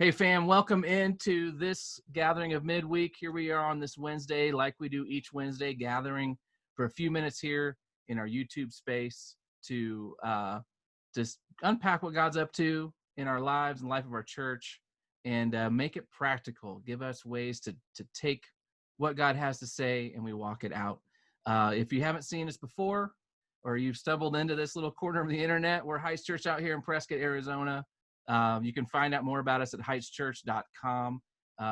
Hey fam, welcome into this gathering of Midweek. Here we are on this Wednesday, like we do each Wednesday, gathering for a few minutes here in our YouTube space to just unpack what God's up to in our lives and life of our church, and make it practical. Give us ways to take what God has to say and we walk it out. If you haven't seen us before, or you've stumbled into this little corner of the internet, we're Heights Church out here in Prescott, Arizona. You can find out more about us at heightschurch.com.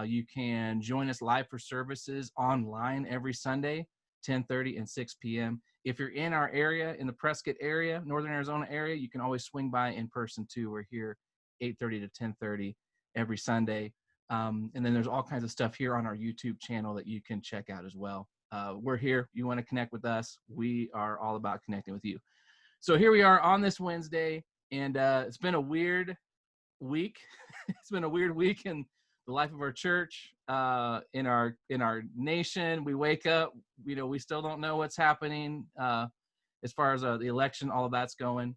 You can join us live for services online every Sunday, 10:30 and 6 p.m. If you're in our area, in the Prescott area, Northern Arizona area, you can always swing by in person too. We're here 8:30 to 10:30 every Sunday. And then there's all kinds of stuff here on our YouTube channel that you can check out as well. We're here. You want to connect with us. We are all about connecting with you. So here we are on this Wednesday, and it's been a weird week. It's been a weird week in the life of our church, in our nation. We wake up, we still don't know what's happening as far as the election, all of that's going.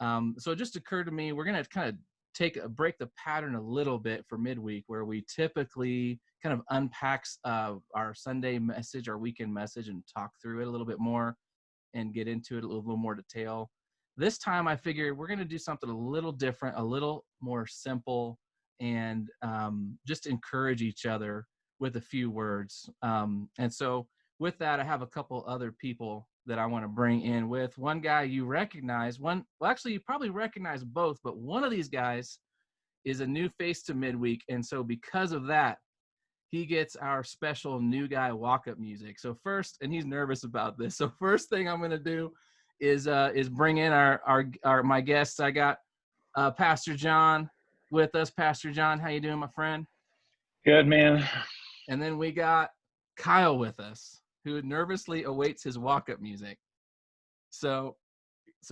So it just occurred to me, we're going to kind of break the pattern a little bit for midweek, where we typically kind of unpacks our Sunday message, our weekend message, and talk through it a little bit more and get into it a little more detail. This time I figured we're going to do something a little different, a little more simple, and just encourage each other with a few words. And so with that, I have a couple other people that I want to bring in with. One guy you recognize, actually you probably recognize both, but one of these guys is a new face to Midweek. And so because of that, he gets our special new guy walk-up music. So first, and he's nervous about this. So first thing I'm going to do is bring in my guests. I got Pastor John with us. Pastor John, how you doing, my friend? Good, man. And then we got Kyle with us, who nervously awaits his walk-up music. So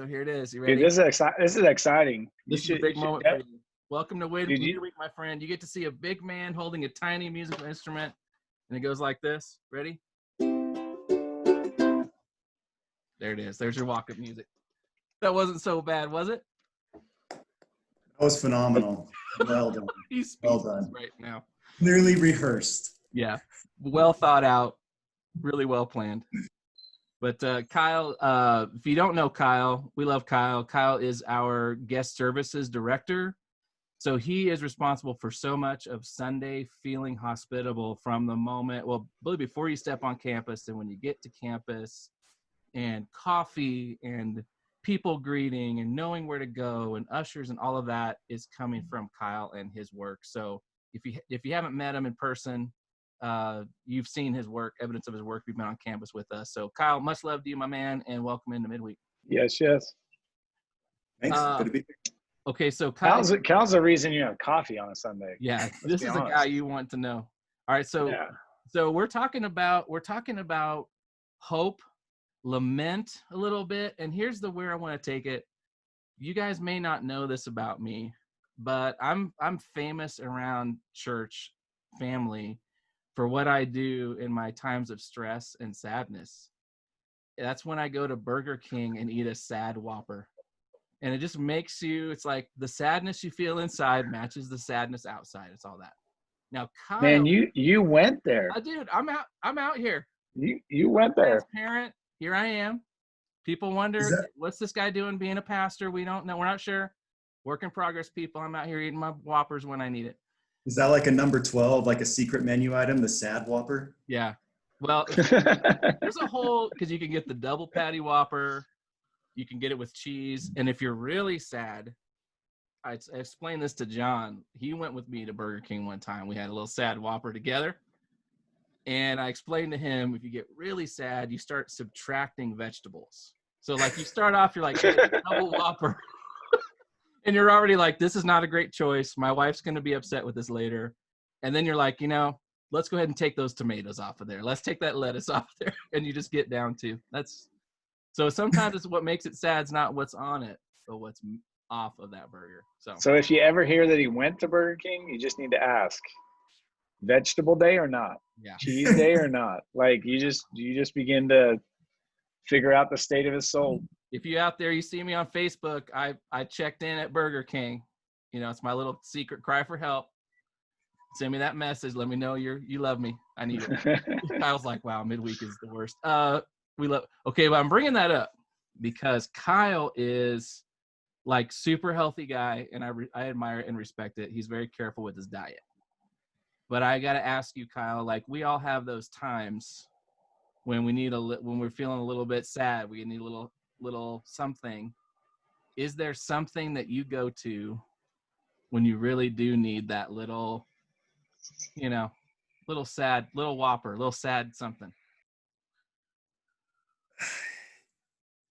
here it is. You ready? Dude, this is exciting. This is a big moment for you. Welcome to Midweek, my friend. You get to see a big man holding a tiny musical instrument, and it goes like this. Ready? There it is. There's your walk-up music. That wasn't so bad, was it? That was phenomenal. Well done. He's well done right now. Clearly rehearsed. Yeah. Well thought out. Really well planned. But Kyle, if you don't know Kyle, we love Kyle. Kyle is our guest services director. So he is responsible for so much of Sunday feeling hospitable from the moment, well, really before you step on campus and when you get to campus, and coffee and people greeting and knowing where to go and ushers and all of that is coming from Kyle and his work. So if you haven't met him in person, you've seen his work, evidence of his work. You've been on campus with us. So Kyle, much love to you, my man, and welcome into Midweek. Yes. Thanks. Good to be here. Okay, so Kyle's the reason you have coffee on a Sunday. Yeah, this is the guy you want to know. All right, so we're talking about hope, lament a little bit, and here's where I want to take it. You guys may not know this about me, but I'm famous around church family for what I do in my times of stress and sadness. That's when I go to Burger King and eat a sad Whopper. And it just makes it's like the sadness you feel inside matches the sadness outside. It's all that. Now, Kyle, man, you went there. Dude, I'm out here. You went there. Transparent. Here I am. People wonder, what's this guy doing being a pastor? We don't know. We're not sure. Work in progress, people. I'm out here eating my Whoppers when I need it. Is that like a number 12, like a secret menu item, the sad Whopper? Yeah. Well, there's a whole, because you can get the double patty Whopper. You can get it with cheese. And if you're really sad, I explained this to John. He went with me to Burger King one time. We had a little sad Whopper together. And I explained to him, if you get really sad, you start subtracting vegetables. So like you start off, you're like, hey, double Whopper. And you're already like, this is not a great choice. My wife's going to be upset with this later. And then you're like, let's go ahead and take those tomatoes off of there. Let's take that lettuce off there. And you just get down to so sometimes it's what makes it sad. It's not what's on it, but what's off of that burger. So if you ever hear that he went to Burger King, you just need to ask, vegetable day or not? Yeah. Cheese day or not? Like you just begin to figure out the state of his soul. If you out there, you see me on Facebook, I checked in at Burger King. It's my little secret cry for help. Send me that message. Let me know you love me. I need it. Kyle's like, wow, midweek is the worst. Okay, but I'm bringing that up because Kyle is like super healthy guy, and I admire and respect it. He's very careful with his diet. But I got to ask you, Kyle, like we all have those times when we need when we're feeling a little bit sad, we need a little something. Is there something that you go to when you really do need that little, little sad, little whopper, little sad something?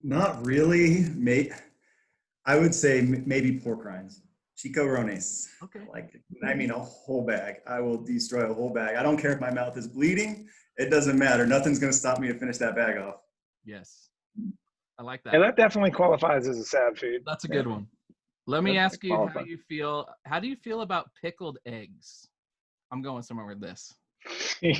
Not really, mate. I would say maybe pork rinds, chicharrones. Okay. Like, I mean, a whole bag. I will destroy a whole bag. I don't care if my mouth is bleeding. It doesn't matter. Nothing's going to stop me to finish that bag off. Yes. I like that. Yeah, that definitely qualifies as a sad food. That's a good one. Let me ask you qualifies. how do you feel about pickled eggs? I'm going somewhere with this. How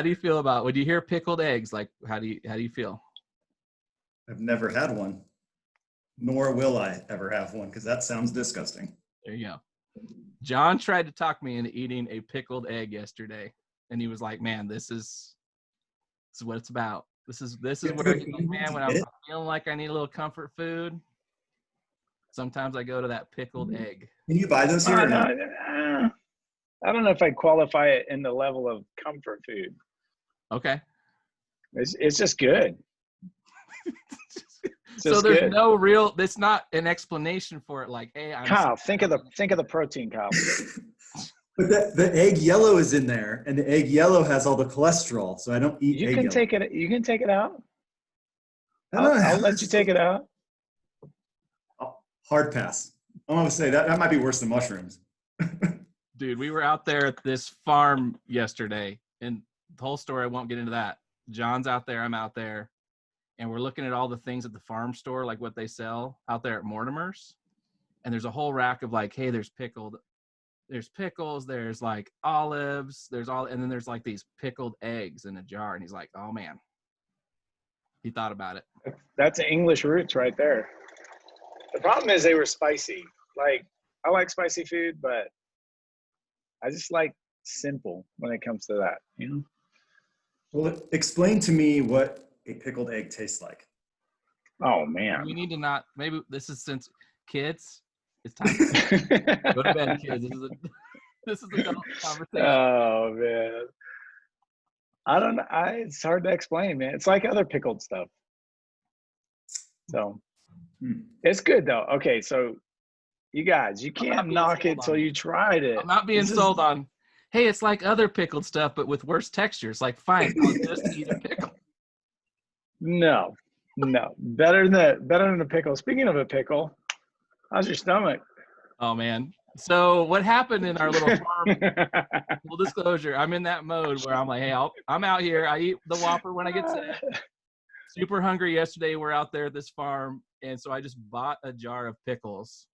do you feel about when you hear pickled eggs? Like, how do you feel? I've never had one, nor will I ever have one, because that sounds disgusting. There you go. John tried to talk me into eating a pickled egg yesterday, and he was like, "Man, this is what it's about. This is where I get, man, when I'm feeling like I need a little comfort food. Sometimes I go to that pickled egg." Can you buy those here? Or not? I don't know if I'd qualify it in the level of comfort food. Okay. It's just good. So there's no real. It's not an explanation for it. Like, hey, Kyle, think of the protein, Kyle. But the egg yellow is in there, and the egg yellow has all the cholesterol, so I don't eat egg yellow. You can take it out. I'll let you take it out. Hard pass. I'm going to say that might be worse than mushrooms. Dude, we were out there at this farm yesterday, and the whole story, I won't get into that. John's out there, I'm out there, and we're looking at all the things at the farm store, like what they sell out there at Mortimer's. And there's a whole rack of like, hey, there's pickles, there's like olives, and then there's like these pickled eggs in a jar. And he's like, oh man, he thought about it. That's English roots right there. The problem is they were spicy. Like, I like spicy food, but I just like simple when it comes to that, Well, explain to me what a pickled egg tastes like. Oh man. We need to maybe this is since kids, it's time to go to bed, kids. This is adult conversation. Oh man. I don't know. It's hard to explain, man. It's like other pickled stuff. So it's good though. Okay, so you guys, you can't knock it till you tried it. I'm not being sold on, hey, it's like other pickled stuff, but with worse textures. Like, fine, I'll just eat a pickle. No. Better than a pickle. Speaking of a pickle, how's your stomach? Oh man. So what happened in our little farm, full disclosure, I'm in that mode where I'm like, hey, I'm out here. I eat the Whopper when I get sick. Super hungry yesterday. We're out there at this farm. And so I just bought a jar of pickles.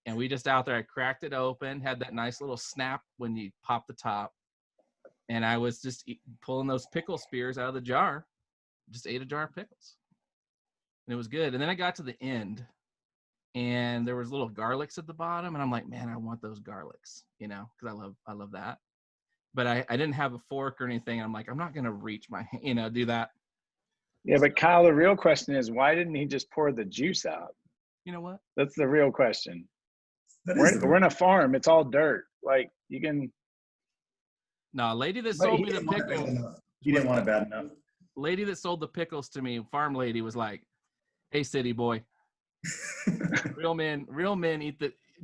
And we just out there, I cracked it open, had that nice little snap when you pop the top. And I was just pulling those pickle spears out of the jar. Just ate a jar of pickles. And it was good. And then I got to the end, and there was little garlics at the bottom. And I'm like, man, I want those garlics, because I love that. But I didn't have a fork or anything. I'm like, I'm not going to reach my hand, do that. Yeah, but Kyle, the real question is, why didn't he just pour the juice out? You know what? That's the real question. We're in a farm. It's all dirt. Like, you can. No, lady that sold me the pickles. He didn't want it bad enough. Lady that sold the pickles to me, farm lady, was like, hey, city boy, real men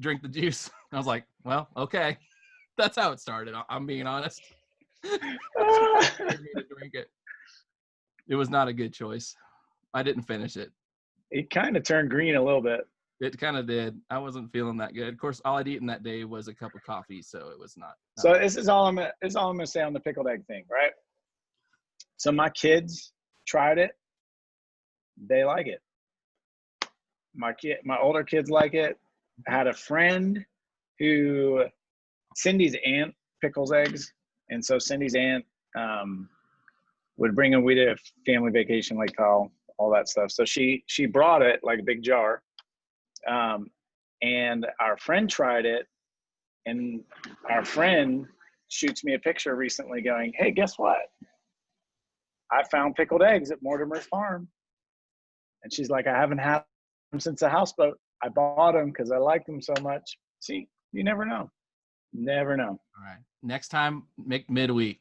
drink the juice. I was like, well, okay. That's how it started. I'm being honest. Me to drink it. It was not a good choice. I didn't finish it. It kind of turned green a little bit. It kind of did. I wasn't feeling that good. Of course, all I'd eaten that day was a cup of coffee, so it was not. So this is all I'm gonna say on the pickled egg thing, right? So my kids tried it. They like it. My older kids like it. I had a friend who Cindy's aunt pickles eggs, and so Cindy's aunt would bring them. We did a family vacation, like all that stuff. So she brought it, like a big jar, And our friend tried it, and our friend shoots me a picture recently going, hey, guess what? I found pickled eggs at Mortimer's farm. And she's like, I haven't had them since the houseboat. I bought them because I liked them so much. See, you never know. Never know. All right. Next time, make midweek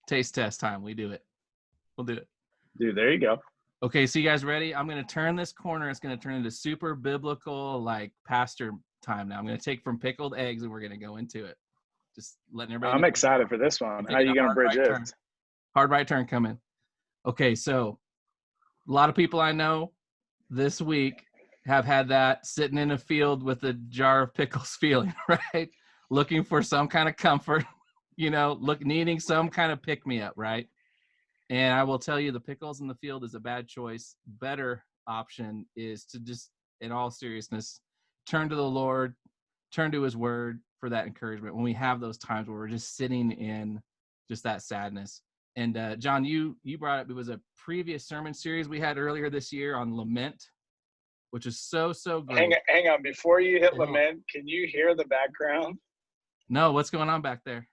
taste test time. We do it. We'll do it. Dude, there you go. Okay, so you guys ready? I'm going to turn this corner. It's going to turn into super biblical, like pastor time now. I'm going to take from pickled eggs and we're going to go into it. Just letting everybody I'm know. excited for this one. How are you going to bridge this? Hard right turn coming. Okay, so a lot of people I know this week have had that sitting in a field with a jar of pickles feeling, right? Looking for some kind of comfort, needing some kind of pick-me-up, right? And I will tell you, the pickles in the field is a bad choice. Better option is to just, in all seriousness, turn to the Lord, turn to his word for that encouragement when we have those times where we're just sitting in just that sadness. And John, you brought up, it was a previous sermon series we had earlier this year on lament, which is so great. Hang on. Before you hit lament, can you hear the background? No, what's going on back there?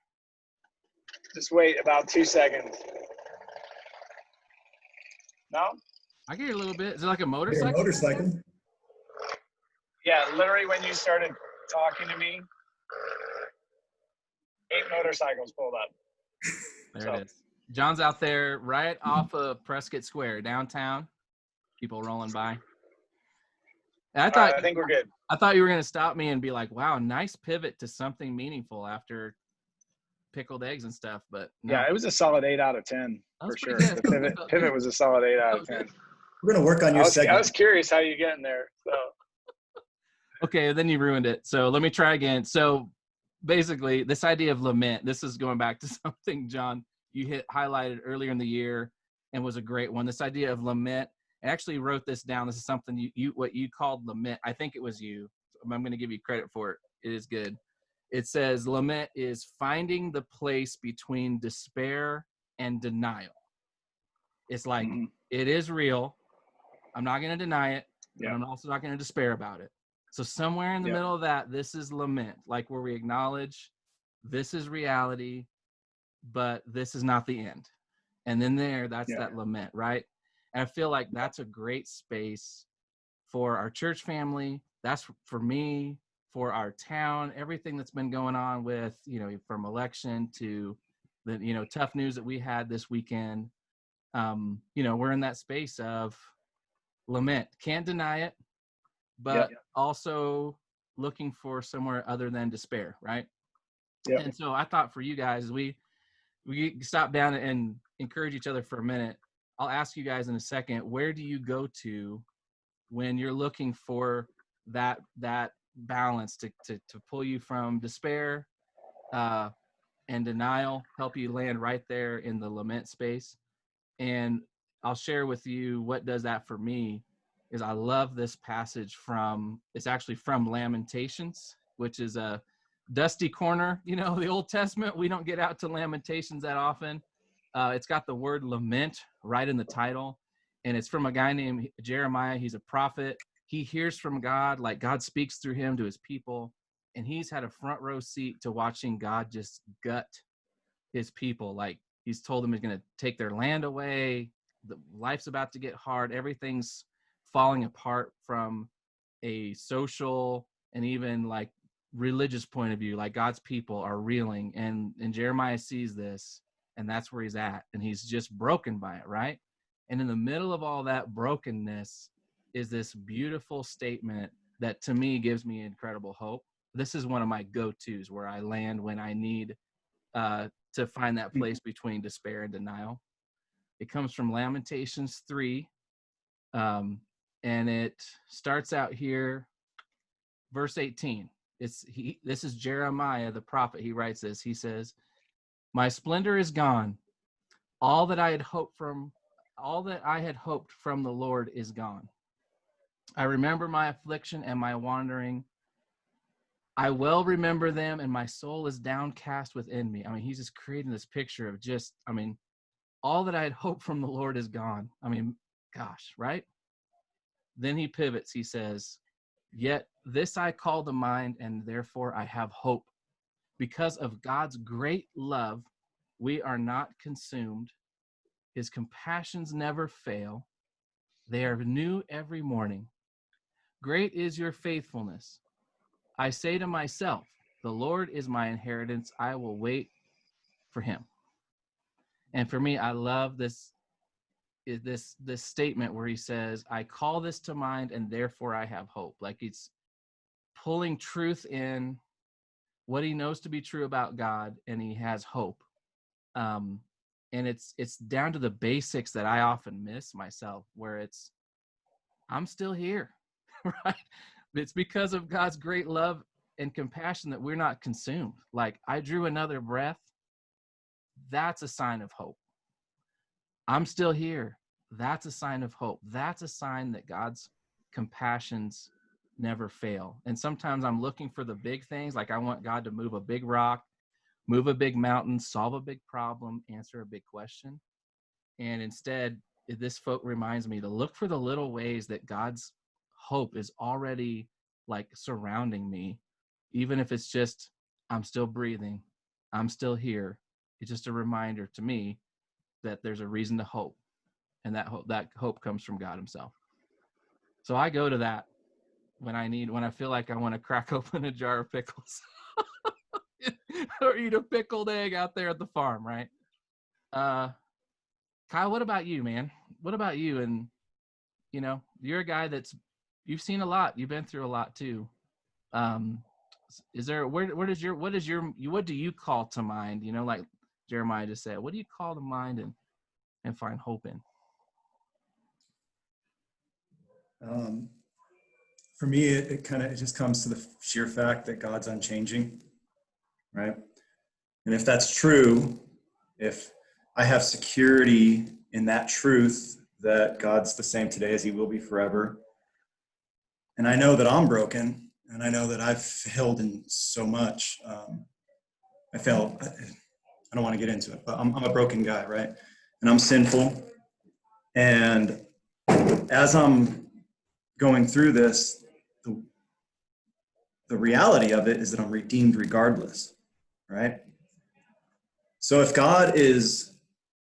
Just wait about 2 seconds. No? I can hear a little bit. Is it like a motorcycle? A motorcycle. Yeah, literally when you started talking to me, 8 motorcycles pulled up. There it is. John's out there right off of Prescott Square, downtown. People rolling by. And I think we're good. I thought you were going to stop me and be like, wow, nice pivot to something meaningful after pickled eggs and stuff. But no. Yeah, it was a solid 8 out of 10 for sure. Good. The pivot was a solid 8 out of 10. We're going to work on your segment. I was curious how you get in there. So. Okay, then you ruined it. So let me try again. So basically, this idea of lament, this is going back to something, John, you highlighted earlier in the year and was a great one. This idea of lament. I actually wrote this down. This is something what you called lament. I think it was you. I'm going to give you credit for it. It is good. It says lament is finding the place between despair and denial. It's like, It is real. I'm not going to deny it, but I'm also not going to despair about it. So somewhere in the middle of that, this is lament, like where we acknowledge this is reality, but this is not the end. And then that's that lament, right? And I feel like that's a great space for our church family. That's for me, for our town, everything that's been going on with, from election to the, tough news that we had this weekend. We're in that space of lament. Can't deny it, but also looking for somewhere other than despair, right? Yeah. And so I thought for you guys, we stop down and encourage each other for a minute. I'll ask you guys in a second, where do you go to when you're looking for that balance to pull you from despair and denial, help you land right there in the lament space? And I'll share with you what does that for me is I love this passage it's actually from Lamentations, which is a dusty corner, the Old Testament. We don't get out to Lamentations that often. It's got the word lament right in the title, and it's from a guy named Jeremiah. He's a prophet. He hears from God, like God speaks through him to his people, and he's had a front row seat to watching God just gut his people. Like he's told them he's going to take their land away. The life's about to get hard. Everything's falling apart from a social and even like religious point of view. Like God's people are reeling, and Jeremiah sees this. And that's where he's at. And he's just broken by it, right? And in the middle of all that brokenness is this beautiful statement that to me gives me incredible hope. This is one of my go-tos where I land when I need to find that place between despair and denial. It comes from Lamentations 3. And it starts out here, verse 18. This is Jeremiah, the prophet. He writes this. He says, my splendor is gone. All that I had hoped from the Lord is gone. I remember my affliction and my wandering. I well remember them, and my soul is downcast within me. I mean, he's just creating this picture of all that I had hoped from the Lord is gone. I mean, gosh, right? Then he pivots. He says, Yet this I call to mind, and therefore I have hope. Because of God's great love, we are not consumed. His compassions never fail. They are new every morning. Great is your faithfulness. I say to myself, the Lord is my inheritance. I will wait for him. And for me, I love this statement where he says, I call this to mind, and therefore I have hope. Like he's pulling truth in, what he knows to be true about God, and he has hope. And it's down to the basics that I often miss myself, where it's, I'm still here, right? It's because of God's great love and compassion that we're not consumed. Like, I drew another breath. That's a sign of hope. I'm still here. That's a sign of hope. That's a sign that God's compassions never fail. And sometimes I'm looking for the big things. Like, I want God to move a big rock, move a big mountain, solve a big problem, answer a big question. And instead, this folk reminds me to look for the little ways that God's hope is already like surrounding me. Even if it's just, I'm still breathing, I'm still here. It's just a reminder to me that there's a reason to hope. And that hope comes from God himself. So I go to that when I feel like I want to crack open a jar of pickles or eat a pickled egg out there at the farm, right? Kyle, what about you, man? What about you? And, you know, you're a guy you've seen a lot. You've been through a lot too. Is there, what do you call to mind? You know, like Jeremiah just said, what do you call to mind and find hope in? For me, it just comes to the sheer fact that God's unchanging, right? And if that's true, if I have security in that truth that God's the same today as he will be forever, and I know that I'm broken, and I know that I've failed in so much. I don't want to get into it, but I'm a broken guy, right? And I'm sinful. And as I'm going through this, the reality of it is that I'm redeemed regardless, right? So if God is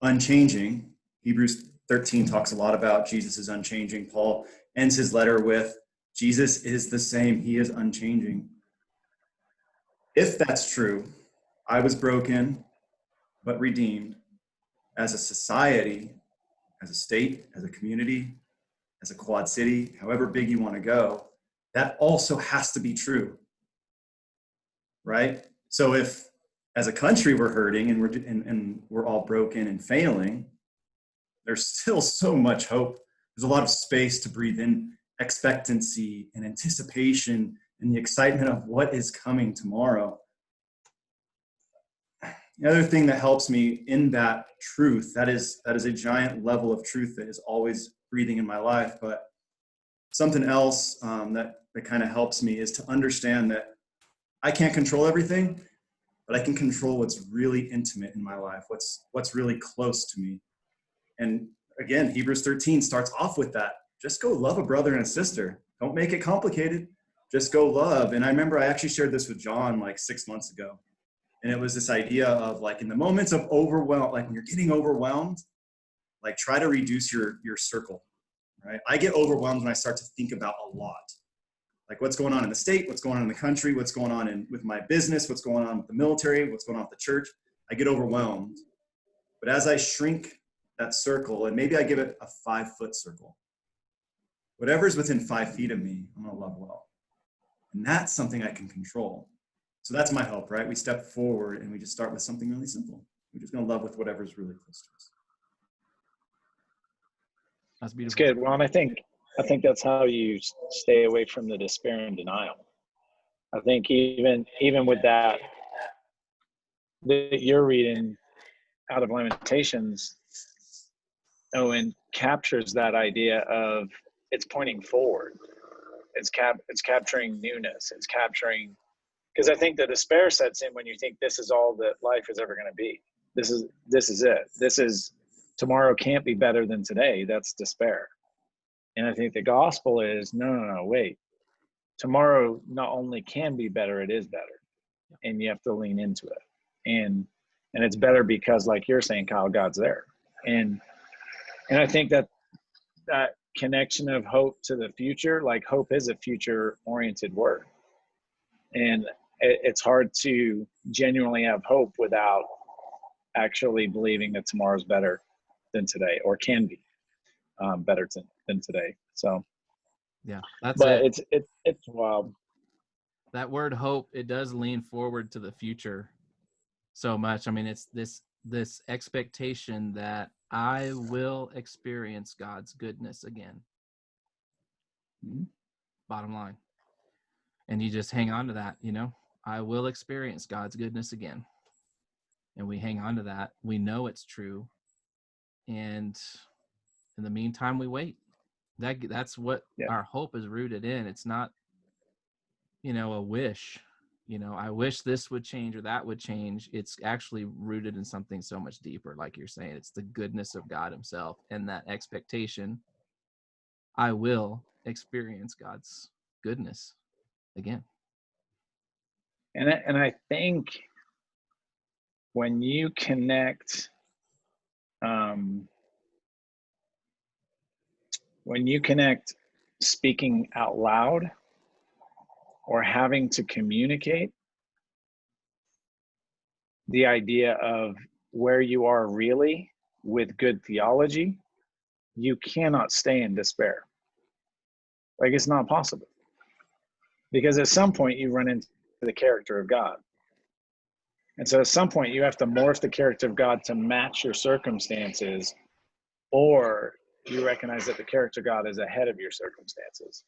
unchanging, Hebrews 13 talks a lot about Jesus is unchanging. Paul ends his letter with, Jesus is the same, he is unchanging. If that's true, I was broken, but redeemed as a society, as a state, as a community, as a quad city, however big you want to go, that also has to be true, right? So if as a country we're hurting and we're all broken and failing, there's still so much hope. There's a lot of space to breathe in expectancy and anticipation and the excitement of what is coming tomorrow. The other thing that helps me in that truth, that is a giant level of truth that is always breathing in my life, but something else that kind of helps me is to understand that I can't control everything, but I can control what's really intimate in my life, what's really close to me. And again, Hebrews 13 starts off with that. Just go love a brother and a sister. Don't make it complicated. Just go love. And I remember I actually shared this with John like 6 months ago. And it was this idea of like in the moments of overwhelm, like when you're getting overwhelmed, like try to reduce your circle, right? I get overwhelmed when I start to think about a lot. Like what's going on in the state, what's going on in the country, what's going on with my business, what's going on with the military, what's going on with the church. I get overwhelmed. But as I shrink that circle, and maybe I give it a 5-foot circle, whatever's within 5 feet of me, I'm going to love well. And that's something I can control. So that's my hope, right? We step forward and we just start with something really simple. We're just going to love with whatever's really close to us. That's beautiful. It's good. Well, and I think that's how you stay away from the despair and denial. I think even with that you're reading out of Lamentations, Owen captures that idea of it's pointing forward. It's capturing newness. It's capturing, because I think the despair sets in when you think this is all that life is ever going to be. This is it. This is, tomorrow can't be better than today. That's despair. And I think the gospel is, no, wait. tomorrow not only can be better, it is better. And you have to lean into it. And it's better because, like you're saying, Kyle, God's there. And I think that connection of hope to the future, like hope is a future oriented word. And it's hard to genuinely have hope without actually believing that tomorrow's better than today, or can be better than today. So, yeah, that's but it. it's wild. That word hope, it does lean forward to the future so much. I mean, it's this expectation that I will experience God's goodness again. Mm-hmm. Bottom line. And you just hang on to that, you know, I will experience God's goodness again. And we hang on to that. We know it's true. And in the meantime, we wait. That's what our hope is rooted in. It's not, you know, a wish, you know, I wish this would change or that would change. It's actually rooted in something so much deeper. Like you're saying, it's the goodness of God himself, and that expectation, I will experience God's goodness again. And I think when you connect, speaking out loud or having to communicate the idea of where you are really with good theology, you cannot stay in despair. Like, it's not possible. Because at some point you run into the character of God. And so at some point you have to morph the character of God to match your circumstances, or you recognize that the character of God is ahead of your circumstances.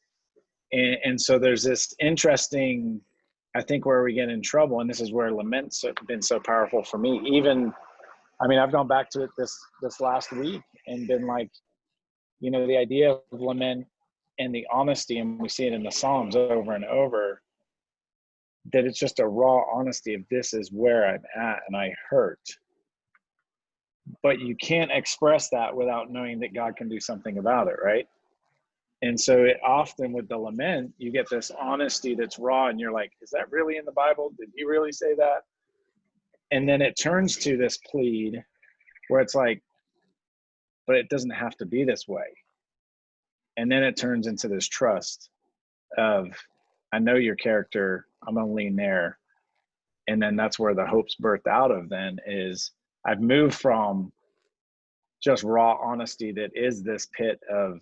And so there's this interesting, I think, where we get in trouble, and this is where lament's been so powerful for me. Even, I mean, I've gone back to it this last week and been like, you know, the idea of lament and the honesty, and we see it in the Psalms over and over, that it's just a raw honesty of, this is where I'm at and I hurt. But you can't express that without knowing that God can do something about it, right? And so it often, with the lament, you get this honesty that's raw, and you're like, is that really in the Bible? Did he really say that? And then it turns to this plead where it's like, but it doesn't have to be this way. And then it turns into this trust of, I know your character, I'm going to lean there. And then that's where the hope's birthed out of. Then is, I've moved from just raw honesty that is this pit of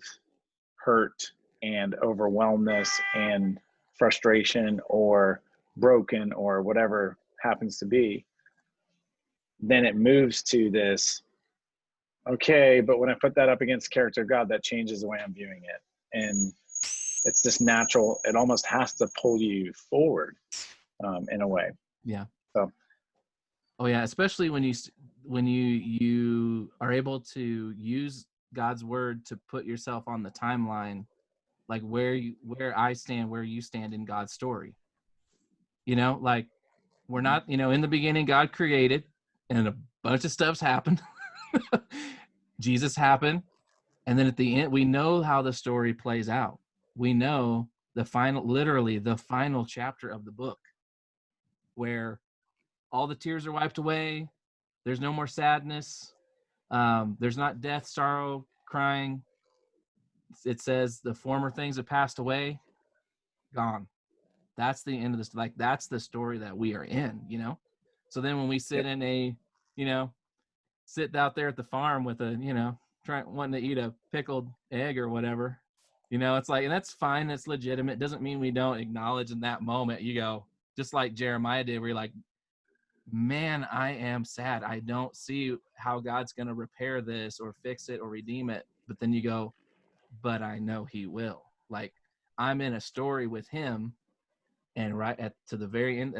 hurt and overwhelmness and frustration or broken or whatever happens to be. Then it moves to this, okay, but when I put that up against the character of God, that changes the way I'm viewing it. And it's this natural, it almost has to pull you forward in a way. Yeah. So. Oh yeah. Especially when you are able to use God's word to put yourself on the timeline, like where I stand, where you stand in God's story. You know, like, we're not, you know, in the beginning, God created and a bunch of stuff's happened. Jesus happened. And then at the end, we know how the story plays out. We know literally the final chapter of the book, where all the tears are wiped away. There's no more sadness. There's not death, sorrow, crying. It says the former things have passed away, gone. That's the end of this. Like, that's the story that we are in, you know? So then when we sit in a, you know, sit out there at the farm with a, you know, wanting to eat a pickled egg or whatever, you know, it's like, and that's fine. That's legitimate. It doesn't mean we don't acknowledge in that moment, you go, just like Jeremiah did, where you're like, man, I am sad. I don't see how God's going to repair this or fix it or redeem it. But then you go, but I know he will. Like, I'm in a story with him, and right at the very end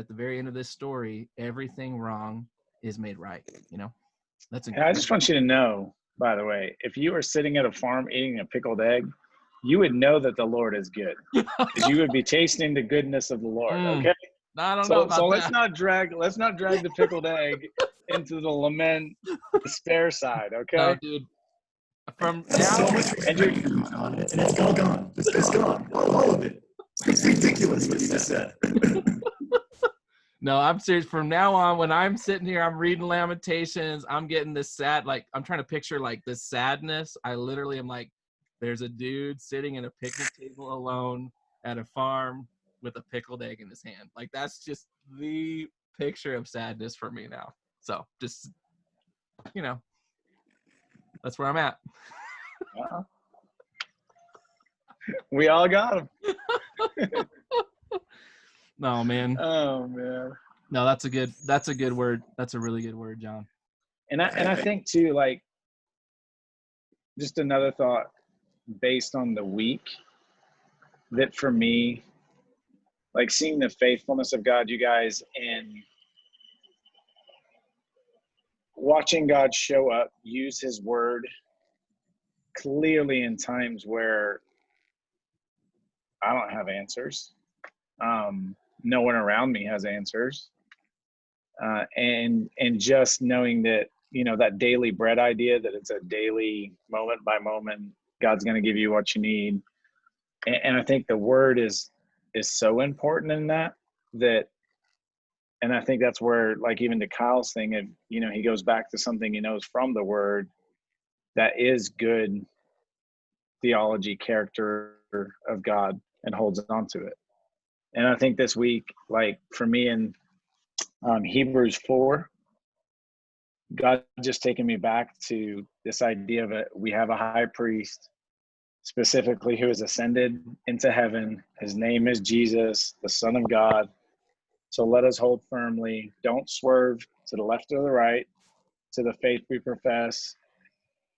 of this story, everything wrong is made right. You know, that's incredible. I just want you to know, by the way, if you were sitting at a farm eating a pickled egg, you would know that the Lord is good, because you would be tasting the goodness of the Lord. Okay. I don't know about so that. let's not drag the pickled egg into the lament despair side. Okay. No, dude. From There's now, so much going on, and it's all gone. It's gone. All of it. It's ridiculous. That's what you just said. No, I'm serious. From now on, when I'm sitting here, I'm reading Lamentations, I'm getting this sad, like, I'm trying to picture, like, the sadness. I literally am like, there's a dude sitting at a picnic table alone at a farm with a pickled egg in his hand. Like, that's just the picture of sadness for me now. So, just, that's where I'm at. Uh-huh. We all got them. No, man. Oh man. No, that's a good word. That's a really good word, John. And I think too, like, just another thought based on the week, that for me, like, seeing the faithfulness of God, you guys, and watching God show up, use his word clearly in times where I don't have answers. No one around me has answers. And just knowing that, that daily bread idea, that it's a daily moment by moment, God's going to give you what you need. And I think the word is so important in that, and I think that's where, like, even to Kyle's thing, of, he goes back to something he knows from the word that is good theology, character of God, and holds on to it. And I think this week, like for me in Hebrews 4, God just taken me back to this idea of we have a high priest, specifically, who has ascended into heaven. His name is Jesus, the Son of God. So let us hold firmly. Don't swerve to the left or the right, to the faith we profess.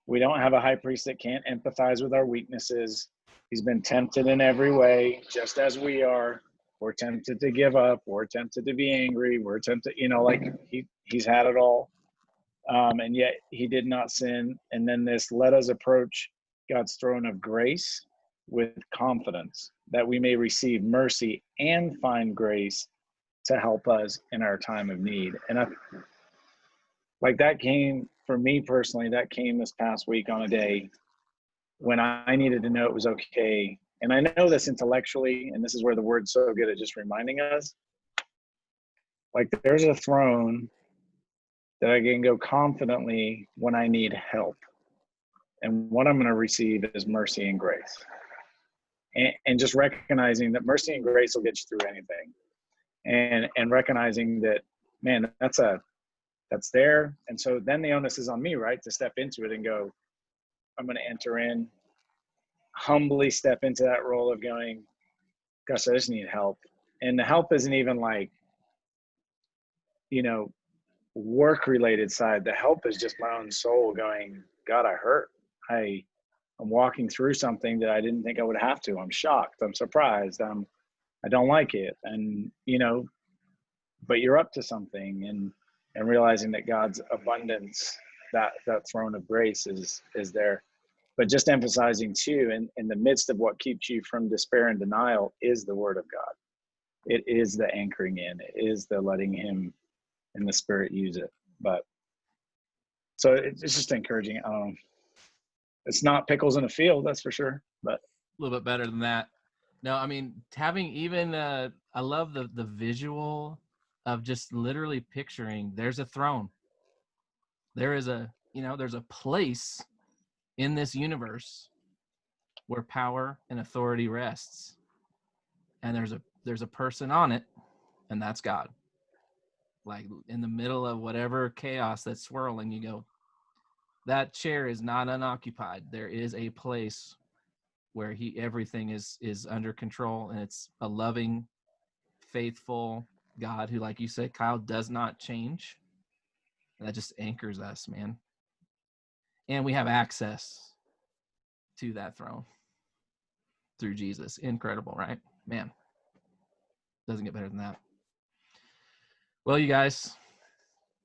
We don't have a high priest that can't empathize with our weaknesses. He's been tempted in every way, just as we are. We're tempted to give up. We're tempted to be angry. We're tempted, like he's had it all. And yet he did not sin. And then let us approach God's throne of grace with confidence, that we may receive mercy and find grace to help us in our time of need. And that came, for me personally, that came this past week on a day when I needed to know it was okay. And I know this intellectually, and this is where the word's so good at just reminding us, like, there's a throne that I can go confidently when I need help. And what I'm going to receive is mercy and grace. And just recognizing that mercy and grace will get you through anything. And recognizing that, man, that's there. And so then the onus is on me, right, to step into it and go, I'm going to enter in, humbly step into that role of going, gosh, I just need help. And the help isn't even like, work related side. The help is just my own soul going, God, I hurt. I'm walking through something that I didn't think I would have to. I'm shocked. I'm surprised. I don't like it. And, but you're up to something, and realizing that God's abundance, that throne of grace is there. But just emphasizing too, in the midst of what keeps you from despair and denial, is the word of God. It is the anchoring in, it is the letting him and the Spirit use it. But so it's just encouraging. It's not pickles in a field, that's for sure, but a little bit better than that. No, I mean, having even I love the visual of just literally picturing there's a throne. There is there's a place in this universe where power and authority rests. And there's a person on it, and that's God. Like, in the middle of whatever chaos that's swirling, you go, that chair is not unoccupied. There is a place where everything is under control, and it's a loving, faithful God who, like you said, Kyle, does not change. And that just anchors us, man. And we have access to that throne through Jesus. Incredible, right? Man, doesn't get better than that. Well, you guys,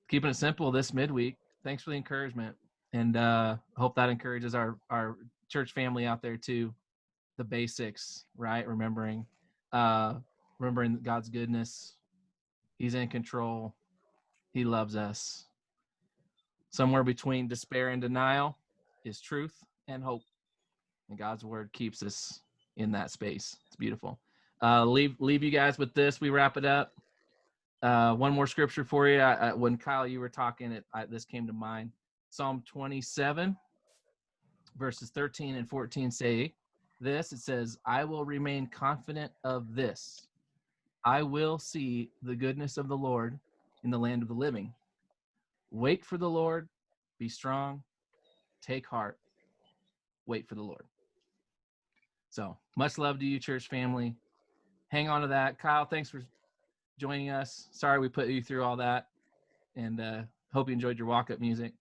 keeping it simple this midweek. Thanks for the encouragement. And hope that encourages our church family out there too. The basics, right? Remembering God's goodness. He's in control. He loves us. Somewhere between despair and denial is truth and hope. And God's word keeps us in that space. It's beautiful. leave you guys with this. We wrap it up. One more scripture for you. When Kyle, you were talking, this came to mind. Psalm 27, verses 13 and 14 say this. It says, I will remain confident of this. I will see the goodness of the Lord in the land of the living. Wait for the Lord. Be strong. Take heart. Wait for the Lord. So much love to you, church family. Hang on to that. Kyle, thanks for joining us. Sorry we put you through all that, and hope you enjoyed your walk-up music.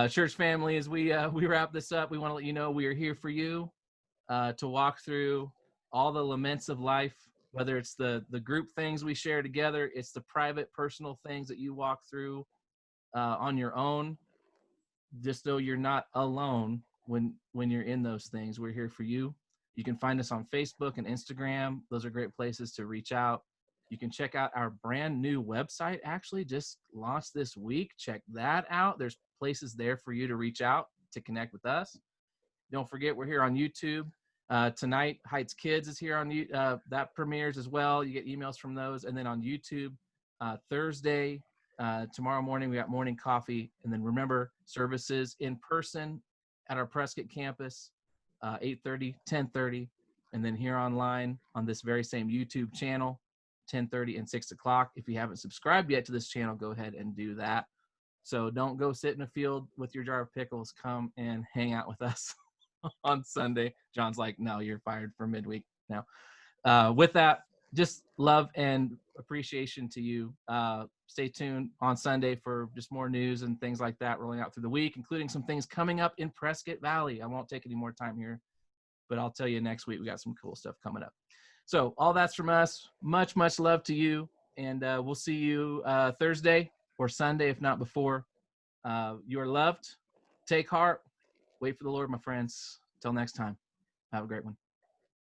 Church family, as we wrap this up, we want to let you know we are here for you to walk through all the laments of life, whether it's the group things we share together, it's the private personal things that you walk through on your own. Just know you're not alone when you're in those things. We're here for you. You can find us on Facebook and Instagram. Those are great places to reach out. You can check out our brand new website, actually just launched this week. Check that out. There's places there for you to reach out to connect with us. Don't forget, we're here on YouTube. Tonight, Heights Kids is here on that premieres as well. You get emails from those. And then on YouTube, Thursday, tomorrow morning, we got morning coffee. And then remember, services in person at our Prescott campus, 8:30, 10:30. And then here online on this very same YouTube channel, 10:30 and 6 o'clock. If you haven't subscribed yet to this channel, go ahead and do that. So don't go sit in a field with your jar of pickles. Come and hang out with us on Sunday. John's like, no, you're fired for midweek now. With that, just love and appreciation to you. Stay tuned on Sunday for just more news and things like that rolling out through the week, including some things coming up in Prescott Valley. I won't take any more time here, but I'll tell you next week we got some cool stuff coming up. So all that's from us. Much, much love to you. And we'll see you Thursday or Sunday, if not before. You are loved. Take heart. Wait for the Lord, my friends. Till next time. Have a great one.